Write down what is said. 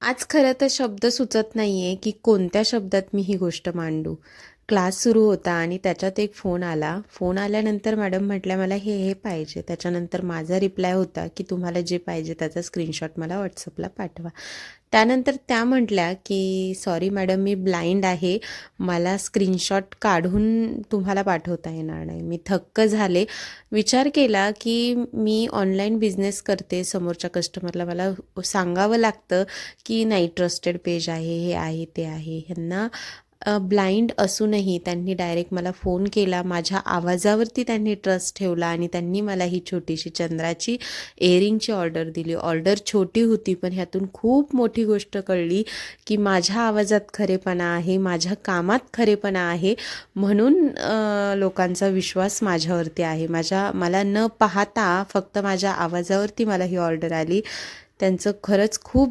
आज खरं तर शब्द सुचत नाही आहे, की कोणत्या शब्दात मी ही गोष्ट मांडू. क्लास सुरू होता आणि त्याच्यात एक फोन आला. फोन आल्यानंतर मॅडम म्हटल्या, "मला हे पाहिजे." त्याच्यानंतर माझा रिप्लाय होता, की "तुम्हाला जे पाहिजे त्याचा स्क्रीनशॉट मला WhatsAppला पाठवा." त्यानंतर त्या म्हटल्या, की "सॉरी मॅडम, मी ब्लाइंड आहे. मला स्क्रीनशॉट काढून तुम्हाला पाठवता येणार नाही." मी थक्क झाले. विचार केला, की मी ऑनलाईन बिझनेस करते. समोरच्या कस्टमरला मला सांगावं लागतं, की नाही ट्रस्टेड पेज आहे, हे आहे, ते आहे. ह्यांना ब्लाइंड असूनही त्यांनी डायरेक्ट मला फोन केला. माझ्या आवाजावरती त्यांनी ट्रस्ट ठेवला आणि त्यांनी मला ही छोटीशी चंद्राची इअरिंगची ऑर्डर दिली. ऑर्डर छोटी होती, पण ह्यातून खूप मोठी गोष्ट कळली, की माझ्या आवाजात खरेपणा आहे, माझ्या कामात खरेपणा आहे. म्हणून लोकांचा विश्वास माझ्यावरती आहे. मला न पाहता फक्त माझ्या आवाजावरती मला ही ऑर्डर आली. त्यांचं खरंच खूप